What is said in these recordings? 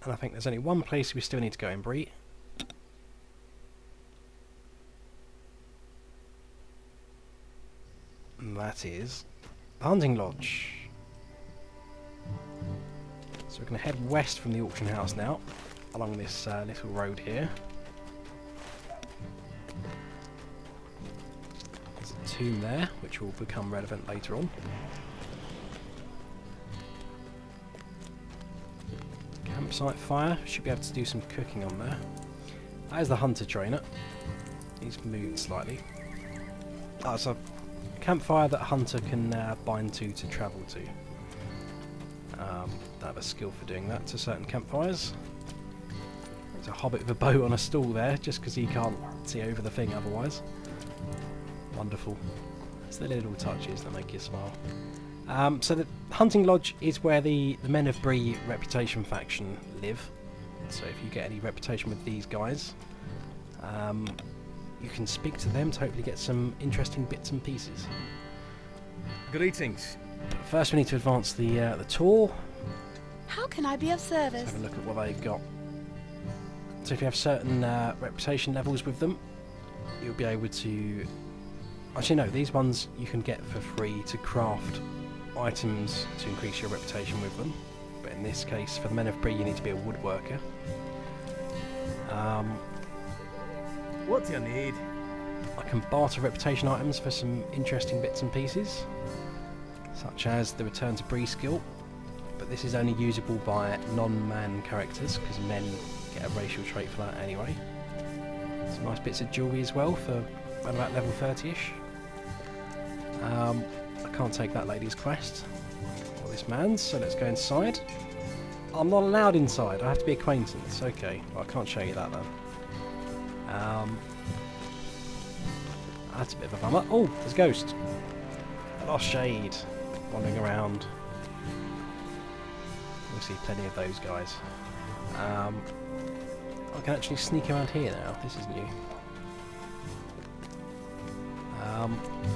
And I think there's only one place we still need to go in, Bree. And that is the hunting lodge. So we're going to head west from the auction house now, along this little road here. There's a tomb there, which will become relevant later on. Campsite fire, should be able to do some cooking on there. That is the hunter trainer. He's moved slightly. Oh, it's a campfire that a hunter can bind to travel to. They have a skill for doing that to certain campfires. There's a hobbit with a bow on a stool there, just because he can't see over the thing otherwise. Wonderful. It's the little touches that make you smile. So the hunting lodge is where the Men of Bree reputation faction live. So if you get any reputation with these guys, you can speak to them to hopefully get some interesting bits and pieces. Greetings. But first we need to advance the tour. How can I be of service? Let's have a look at what they've got. So if you have certain reputation levels with them, you'll be able to... Actually no, these ones you can get for free to craft items to increase your reputation with them. But in this case, for the Men of Bree, you need to be a woodworker. What do you need? I can barter reputation items for some interesting bits and pieces, such as the Return to Bree skill, but this is only usable by non-man characters, because men get a racial trait for that anyway. Some nice bits of jewellery as well for around about level 30ish. I can't take that lady's quest, or this man's, so let's go inside. I'm not allowed inside, I have to be acquaintance. Okay, well I can't show you that then. That's a bit of a bummer. Oh, there's a ghost. A lost shade wandering around. We'll see plenty of those guys. I can actually sneak around here now. This is new.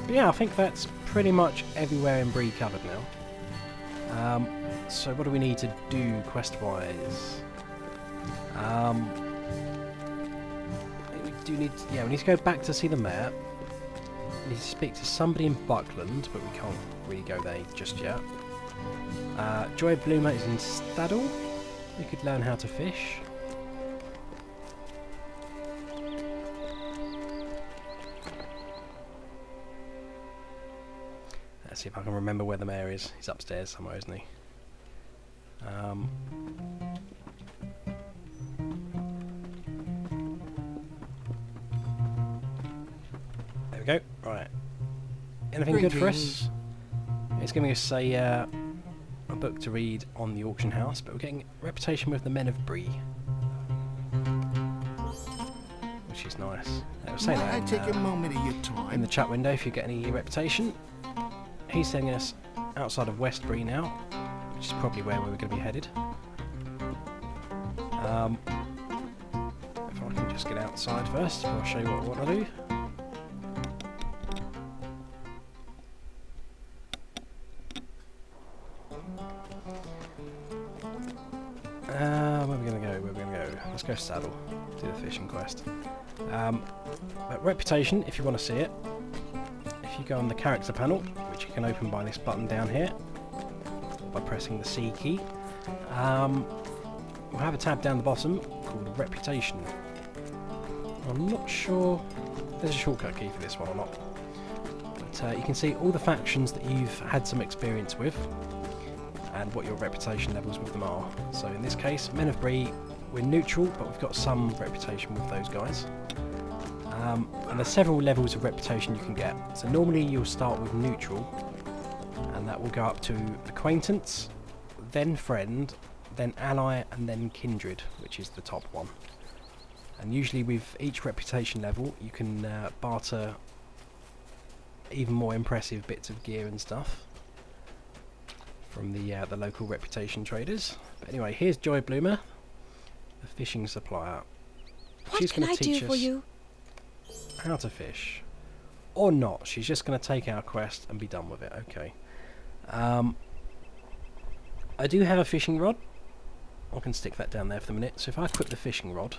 But yeah, I think that's pretty much everywhere in Bree covered now. So what do we need to do quest-wise? We need to go back to see the mayor. We need to speak to somebody in Buckland, but we can't really go there just yet. Joy Bloomer is in Staddle. We could learn how to fish. Let's see if I can remember where the mayor is. He's upstairs somewhere, isn't he? There we go. Right. Anything good for us? It's giving us a book to read on the auction house, but we're getting reputation with the Men of Bree, which is nice. I'll say that take a moment of your time in the chat window if you get any reputation. He's sending us outside of West Bree now, which is probably where we were going to be headed. If I can just get outside first, I'll show you what I want to do. Where are we going to go? Where are we going to go? Let's go Saddle, do the fishing quest. But reputation, if you want to see it, if you go on the character panel, which you can open by this button down here, by pressing the C key, we'll have a tab down the bottom called Reputation. I'm not sure there's a shortcut key for this one or not, but you can see all the factions that you've had some experience with and what your reputation levels with them are. So in this case, Men of Bree, we're neutral, but we've got some reputation with those guys. And there's several levels of reputation you can get. So normally you'll start with neutral, and that will go up to acquaintance, then friend, then ally, and then kindred, which is the top one. And usually with each reputation level you can barter even more impressive bits of gear and stuff from the local reputation traders. But anyway, here's Joy Bloomer, the fishing supplier. She's going to teach us how to fish. Or not. She's just going to take our quest and be done with it. Okay. I do have a fishing rod. I can stick that down there for the minute. So if I equip the fishing rod,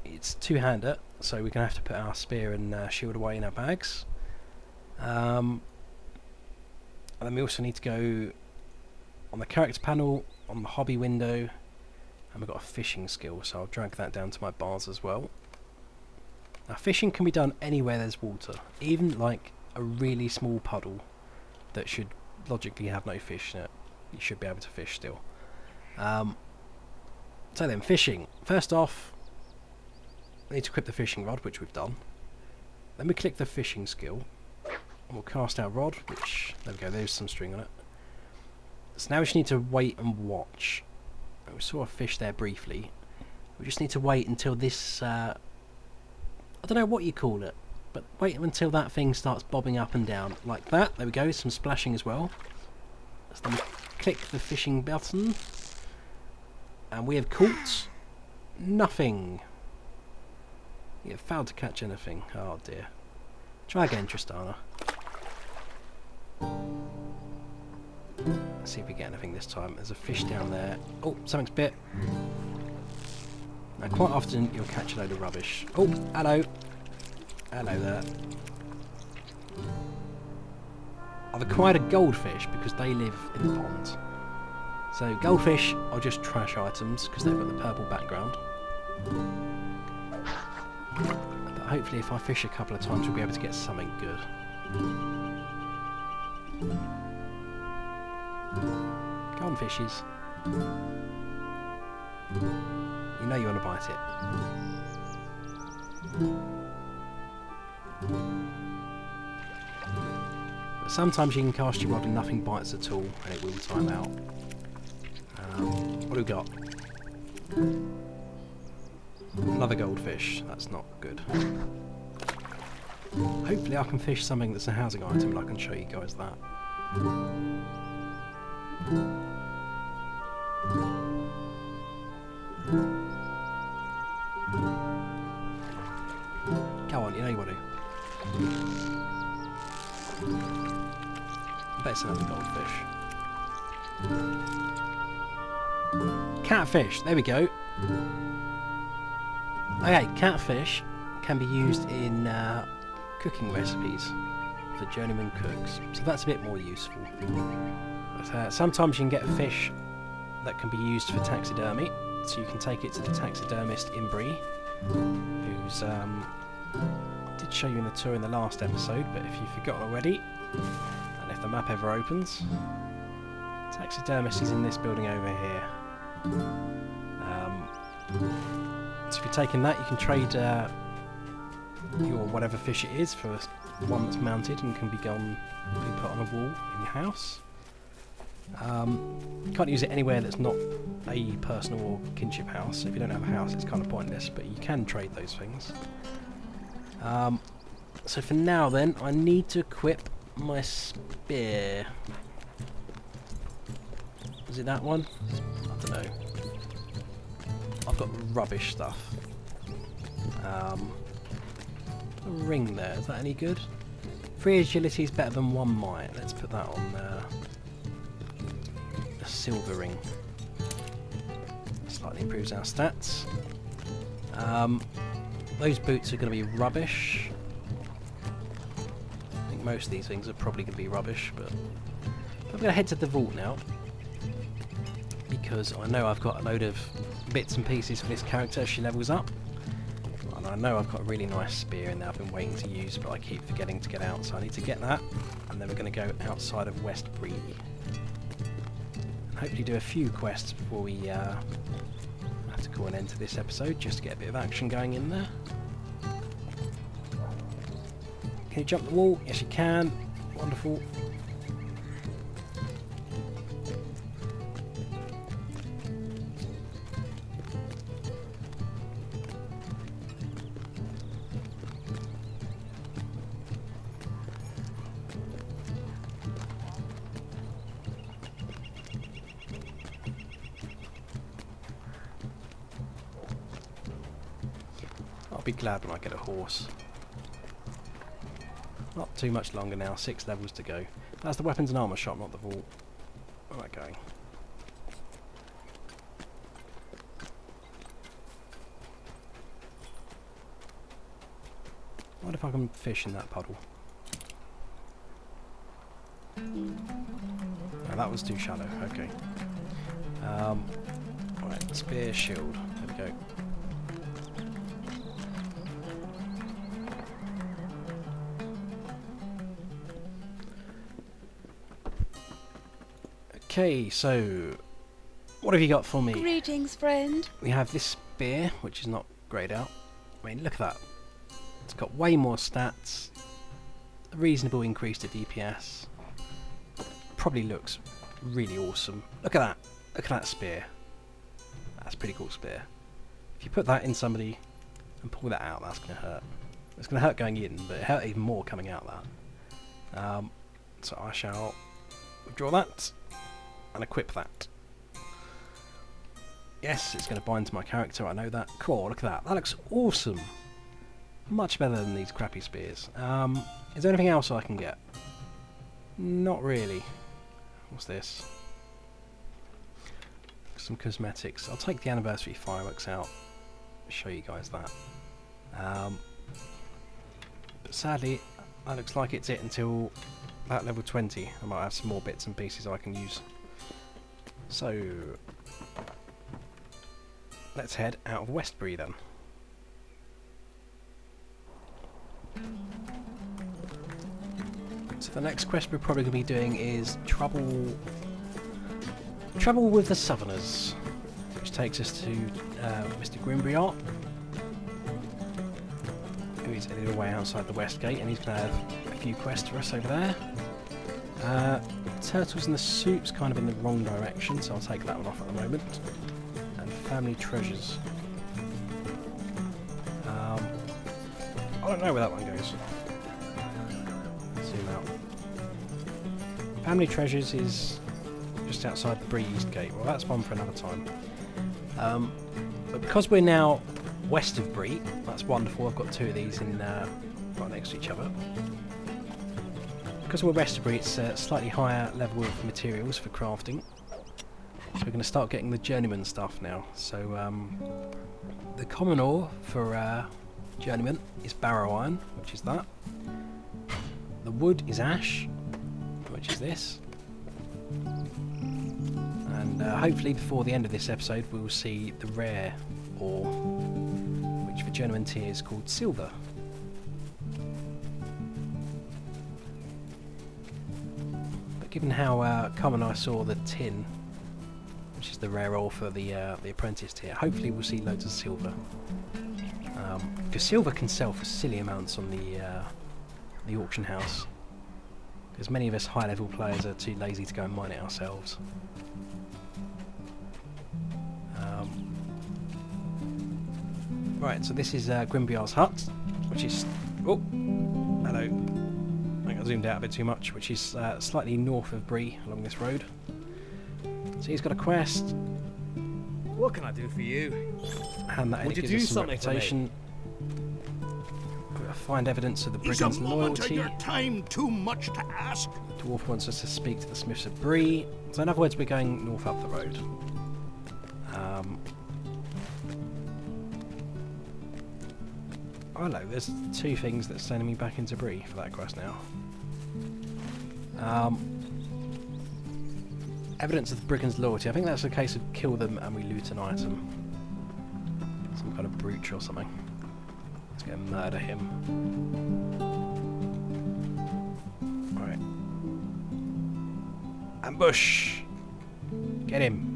it's two-hander, so we're going to have to put our spear and shield away in our bags. And then we also need to go on the character panel, on the hobby window, and we've got a fishing skill, so I'll drag that down to my bars as well. Now fishing can be done anywhere there's water, even like a really small puddle that should logically have no fish in it. You should be able to fish still. So then, fishing. First off, we need to equip the fishing rod, which we've done. Then we click the fishing skill, and we'll cast our rod, which, there we go, there's some string on it. So now we just need to wait and watch. We saw a fish there briefly. We just need to wait until this, I don't know what you call it, but wait until that thing starts bobbing up and down, like that. There we go, some splashing as well. So then we click the fishing button, and we have caught nothing. You have failed to catch anything. Oh dear. Try again, Tristana. Let's see if we get anything this time. There's a fish down there. Oh, something's bit. Now, quite often you'll catch a load of rubbish. Oh, hello. Hello there. I've acquired a goldfish because they live in the pond. So goldfish are just trash items because they've got the purple background. But hopefully if I fish a couple of times we'll be able to get something good. Go on, fishes. You know you want to bite it. But sometimes you can cast your rod and nothing bites at all and it will time out. What do we got? Another goldfish. That's not good. Hopefully I can fish something that's a housing item and I can show you guys that. Go on, you know you want to. I bet it's another goldfish. Catfish, there we go. Okay, catfish can be used in cooking recipes for journeyman cooks, so that's a bit more useful. But, sometimes you can get a fish that can be used for taxidermy, so you can take it to the taxidermist in Bree, who's did show you in the tour in the last episode, but if you've forgotten already, and if the map ever opens, taxidermist is in this building over here. So if you're taking that, you can trade your whatever fish it is for one that's mounted and can be put on a wall in your house. You can't use it anywhere that's not a personal or kinship house. If you don't have a house, it's kind of pointless, but you can trade those things. So for now then, I need to equip my spear. Is it that one? I don't know. I've got rubbish stuff. A ring there, is that any good? 3 agility is better than 1 might. Let's put that on a silver ring. Slightly improves our stats. Those boots are going to be rubbish. I think most of these things are probably going to be rubbish, but I'm going to head to the vault now, because I know I've got a load of bits and pieces for this character as she levels up. And I know I've got a really nice spear in there I've been waiting to use, but I keep forgetting to get out, so I need to get that. And then we're going to go outside of West Bree. And hopefully do a few quests before we have to call an end to this episode, just to get a bit of action going in there. Can you jump the wall? Yes you can. Wonderful. I'll be glad when I get a horse. Not too much longer now, 6 levels to go. That's the weapons and armour shop, not the vault. Where am I going? What if I can fish in that puddle? Oh, that was too shallow. Okay. Right, spear, shield. There we go. Okay, so what have you got for me? Greetings, friend. We have this spear, which is not greyed out. I mean, look at that. It's got way more stats, a reasonable increase to DPS. Probably looks really awesome. Look at that. Look at that spear. That's a pretty cool spear. If you put that in somebody and pull that out, that's going to hurt. It's going to hurt going in, but it hurt even more coming out that. So I shall withdraw that and equip that. Yes, it's going to bind to my character, I know that. Cool, look at that. That looks awesome. Much better than these crappy spears. Is there anything else I can get? Not really. What's this? Some cosmetics. I'll take the anniversary fireworks out. Show you guys that. But sadly, that looks like it's it until about level 20. I might have some more bits and pieces I can use. So let's head out of Westbury then. So the next quest we're probably going to be doing is Trouble with the Southerners, which takes us to Mr. Grimbriart, who is a little way outside the West Gate, and he's going to have a few quests for us over there. Turtles in the Soup's kind of in the wrong direction, so I'll take that one off at the moment. And Family Treasures. I don't know where that one goes. Zoom out. Family Treasures is just outside the Bree East Gate. Well, that's one for another time. But because we're now west of Bree, that's wonderful. I've got two of these in right next to each other. Because we're west of Bree, it's a slightly higher level of materials for crafting. So we're going to start getting the journeyman stuff now. So the common ore for journeyman is barrow iron, which is that. The wood is ash, which is this. And hopefully before the end of this episode we'll see the rare ore, which for journeyman tier is called silver. But given how common I saw the tin, which is the rare ore for the apprentice tier, hopefully we'll see loads of silver. Because silver can sell for silly amounts on the auction house. Because many of us high level players are too lazy to go and mine it ourselves. Right, so this is Biast Hut, which is... Oh! Hello. I think I zoomed out a bit too much, which is slightly north of Bree along this road. So he's got a quest. What can I do for you? And that only gives us some reputation. Find evidence of the brigands' loyalty. Your time too much to ask? The dwarf wants us to speak to the smiths of Bree. So in other words, we're going north up the road. Oh no, there's two things that's sending me back into Bree for that quest now. Evidence of the brigands' loyalty. I think that's a case of kill them and we loot an item. Some kind of brooch or something. Let's go murder him. Alright. Ambush! Get him!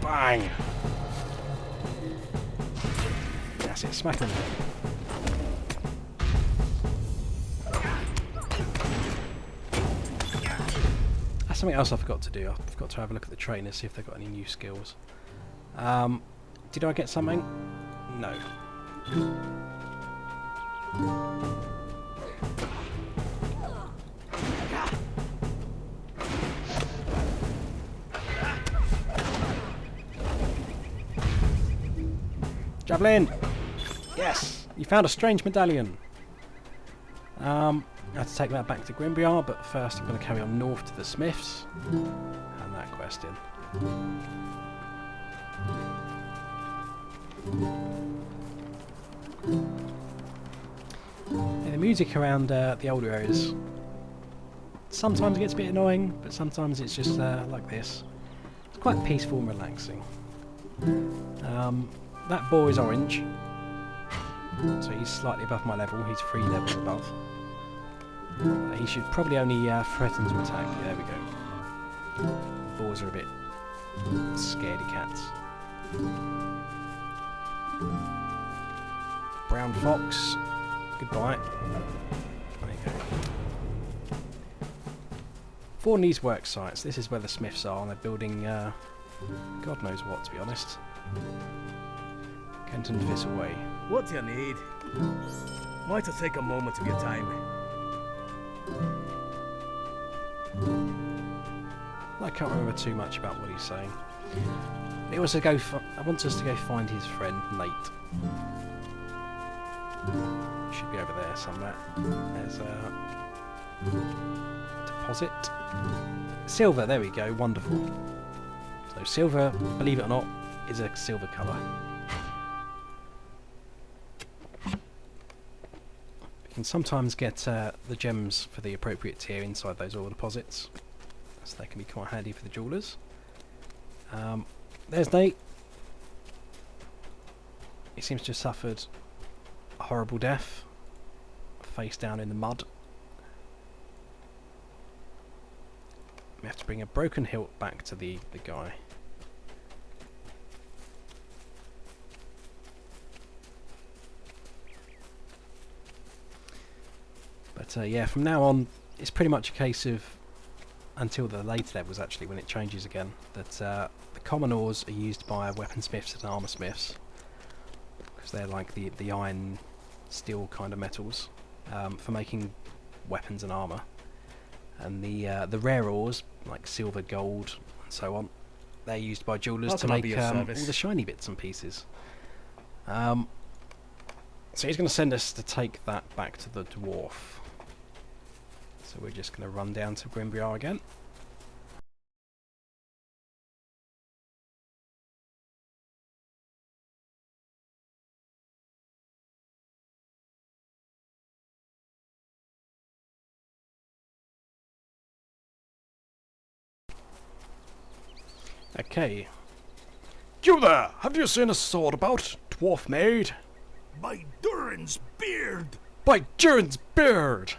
Bang! That's it, smack him. That's something else I forgot to do. I forgot to have a look at the trainers, see if they've got any new skills. Did I get something? No. Javelin! Yes! You found a strange medallion! I have to take that back to Grimbriart, but first I'm going to carry on north to the Smiths. And that quest in. And the music around the older areas sometimes gets a bit annoying, but sometimes it's just like this. It's quite peaceful and relaxing. That boar is orange, so he's slightly above my level. He's 3 levels above. He should probably only threaten to attack. Yeah, there we go. Boars are a bit scaredy cats. Brown fox, goodbye. There you go. For these work sites, this is where the smiths are, and they're building God knows what, to be honest. Kenton Thistleway. What do you need? Might I take a moment of your time? I can't remember too much about what he's saying. He wants to go. I want us to go find his friend Nate. Should be over there somewhere. There's a deposit. Silver. There we go. Wonderful. So silver, believe it or not, is a silver colour. You can sometimes get the gems for the appropriate tier inside those ore deposits, so they can be quite handy for the jewellers. There's Nate. He seems to have suffered a horrible death, face down in the mud. We have to bring a broken hilt back to the guy. But yeah, from now on, it's pretty much a case of, until the later levels actually, when it changes again, that the common ores are used by weaponsmiths and armour smiths, because they're like the iron, steel kind of metals, for making weapons and armour. And the rare ores, like silver, gold, and so on, they're used by jewellers to make all the shiny bits and pieces. So he's going to send us to take that back to the dwarf. So we're just going to run down to Grimbriar again. Okay. You there! Have you seen a sword about, dwarf maid? By Durin's beard! By Durin's beard!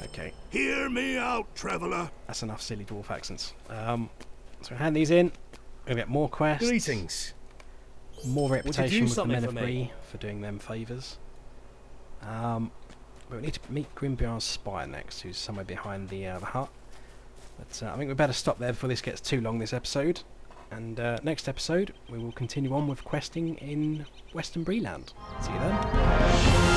Okay. Hear me out, traveller. That's enough silly dwarf accents. So hand these in. We're going to get more quests. Greetings. More reputation with the men of for Bree me? for doing them favours. But we need to meet Grimbriar's spire next, who's somewhere behind the hut. But I think we better stop there before this gets too long, this episode. And next episode, we will continue on with questing in Western Breeland. See you then.